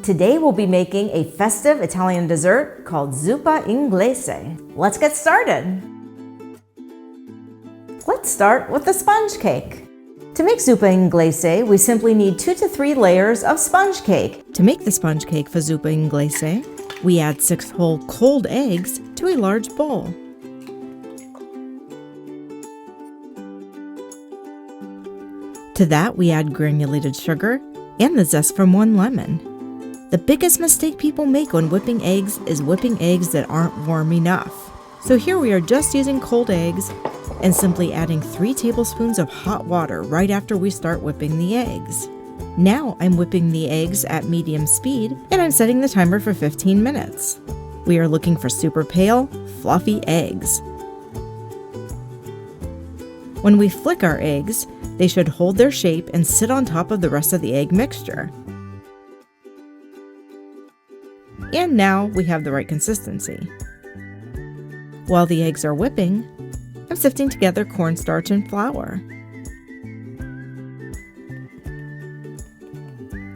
Today we'll be making a festive Italian dessert called Zuppa Inglese. Let's get started. Let's start with the sponge cake. To make Zuppa Inglese, we simply need 2 to 3 layers of sponge cake. To make the sponge cake for Zuppa Inglese, we add 6 whole cold eggs to a large bowl. To that, we add granulated sugar and the zest from 1 lemon. The biggest mistake people make when whipping eggs is whipping eggs that aren't warm enough. So here we are just using cold eggs and simply adding 3 tablespoons of hot water right after we start whipping the eggs. Now I'm whipping the eggs at medium speed and I'm setting the timer for 15 minutes. We are looking for super pale, fluffy eggs. When we flick our eggs, they should hold their shape and sit on top of the rest of the egg mixture. And now we have the right consistency. While the eggs are whipping, I'm sifting together cornstarch and flour.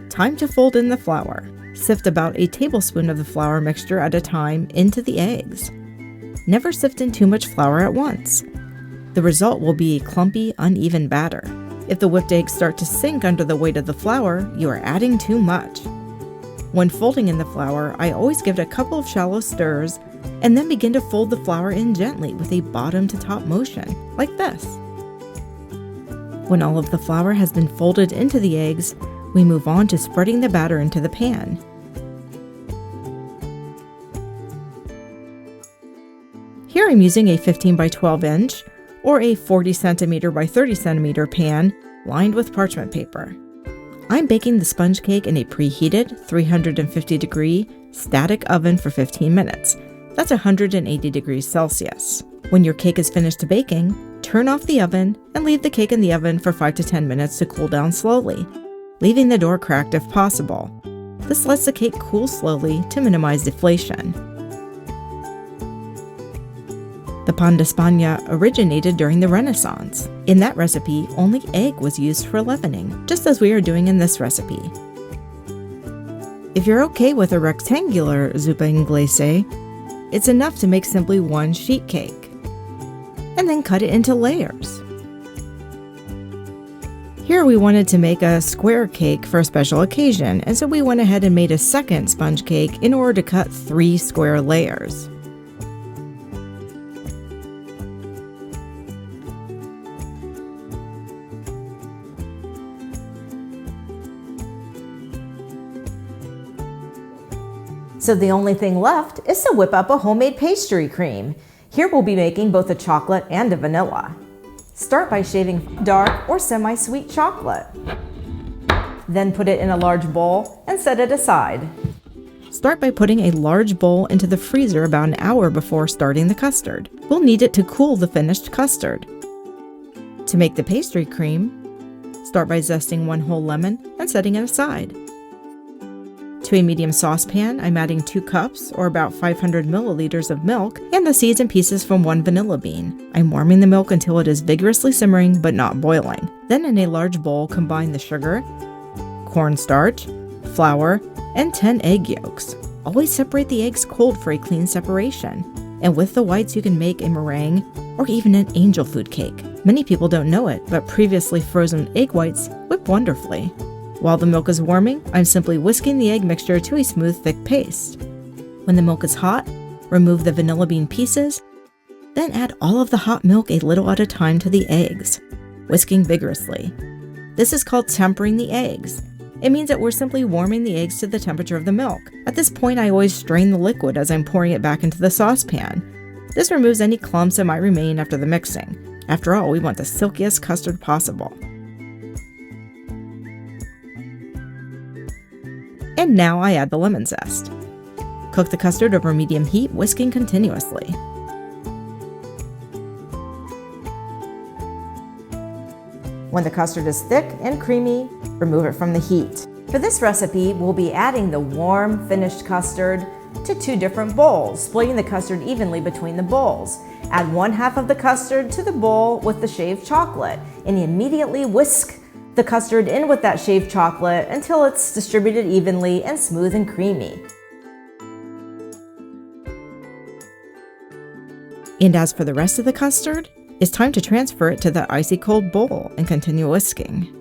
Time to fold in the flour. Sift about a tablespoon of the flour mixture at a time into the eggs. Never sift in too much flour at once. The result will be a clumpy, uneven batter. If the whipped eggs start to sink under the weight of the flour, you are adding too much. When folding in the flour, I always give it a couple of shallow stirs and then begin to fold the flour in gently with a bottom to top motion, like this. When all of the flour has been folded into the eggs, we move on to spreading the batter into the pan. Here I'm using a 15 by 12 inch or a 40 centimeter by 30 centimeter pan lined with parchment paper. I'm baking the sponge cake in a preheated 350 degree static oven for 15 minutes. That's 180 degrees Celsius. When your cake is finished baking, turn off the oven and leave the cake in the oven for 5 to 10 minutes to cool down slowly, leaving the door cracked if possible. This lets the cake cool slowly to minimize deflation. The Pan di Spagna originated during the Renaissance. In that recipe, only egg was used for leavening, just as we are doing in this recipe. If you're okay with a rectangular Zuppa Inglese, it's enough to make simply 1 sheet cake, and then cut it into layers. Here we wanted to make a square cake for a special occasion, and so we went ahead and made a second sponge cake in order to cut 3 square layers. So the only thing left is to whip up a homemade pastry cream. Here we'll be making both a chocolate and a vanilla. Start by shaving dark or semi-sweet chocolate. Then put it in a large bowl and set it aside. Start by putting a large bowl into the freezer about an hour before starting the custard. We'll need it to cool the finished custard. To make the pastry cream, start by zesting 1 whole lemon and setting it aside. To a medium saucepan, I'm adding 2 cups, or about 500 milliliters of milk, and the seeds and pieces from 1 vanilla bean. I'm warming the milk until it is vigorously simmering but not boiling. Then in a large bowl, combine the sugar, cornstarch, flour, and 10 egg yolks. Always separate the eggs cold for a clean separation. And with the whites you can make a meringue or even an angel food cake. Many people don't know it, but previously frozen egg whites whip wonderfully. While the milk is warming, I'm simply whisking the egg mixture to a smooth, thick paste. When the milk is hot, remove the vanilla bean pieces, then add all of the hot milk a little at a time to the eggs, whisking vigorously. This is called tempering the eggs. It means that we're simply warming the eggs to the temperature of the milk. At this point, I always strain the liquid as I'm pouring it back into the saucepan. This removes any clumps that might remain after the mixing. After all, we want the silkiest custard possible. And now I add the lemon zest. Cook the custard over medium heat, whisking continuously. When the custard is thick and creamy, remove it from the heat. For this recipe, we'll be adding the warm, finished custard to 2 different bowls, splitting the custard evenly between the bowls. Add 1/2 of the custard to the bowl with the shaved chocolate and immediately whisk the custard in with that shaved chocolate until it's distributed evenly and smooth and creamy. And as for the rest of the custard, it's time to transfer it to the icy cold bowl and continue whisking.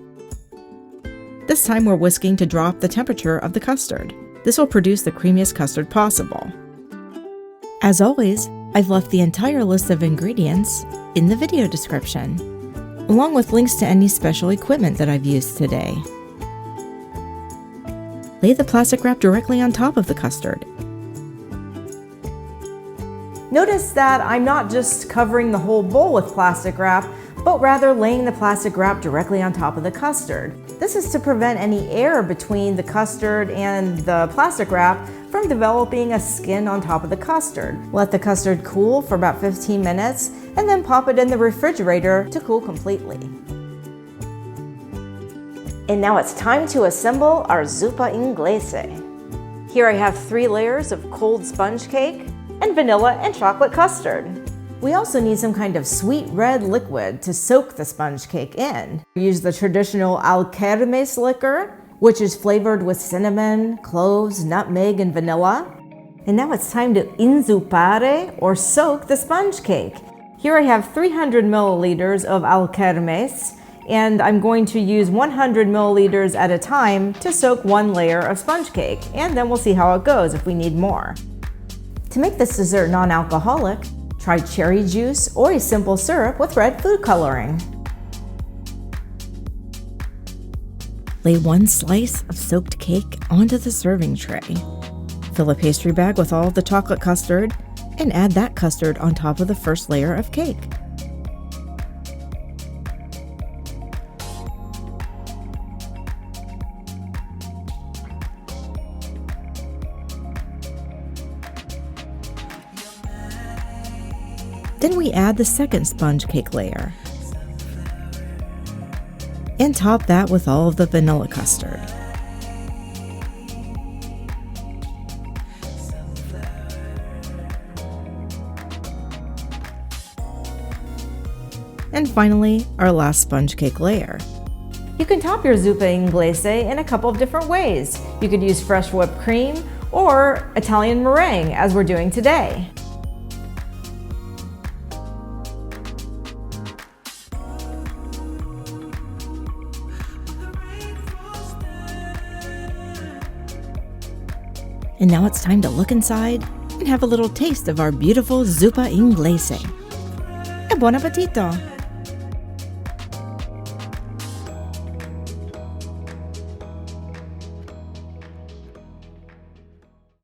This time we're whisking to drop the temperature of the custard. This will produce the creamiest custard possible. As always, I've left the entire list of ingredients in the video description, along with links to any special equipment that I've used today. Lay the plastic wrap directly on top of the custard. Notice that I'm not just covering the whole bowl with plastic wrap, but rather laying the plastic wrap directly on top of the custard. This is to prevent any air between the custard and the plastic wrap from developing a skin on top of the custard. Let the custard cool for about 15 minutes and then pop it in the refrigerator to cool completely. And now it's time to assemble our Zuppa Inglese. Here I have 3 layers of cold sponge cake and vanilla and chocolate custard. We also need some kind of sweet red liquid to soak the sponge cake in. We use the traditional Alchermes liquor, which is flavored with cinnamon, cloves, nutmeg, and vanilla. And now it's time to inzuppare, or soak, the sponge cake. Here I have 300 milliliters of Alchermes, and I'm going to use 100 milliliters at a time to soak 1 layer of sponge cake, and then we'll see how it goes if we need more. To make this dessert non-alcoholic, try cherry juice or a simple syrup with red food coloring. Lay 1 slice of soaked cake onto the serving tray. Fill a pastry bag with all of the chocolate custard and add that custard on top of the first layer of cake. Then we add the second sponge cake layer and top that with all of the vanilla custard. And finally, our last sponge cake layer. You can top your Zuppa Inglese in a couple of different ways. You could use fresh whipped cream or Italian meringue, as we're doing today. And now it's time to look inside and have a little taste of our beautiful Zuppa Inglese. E buon appetito!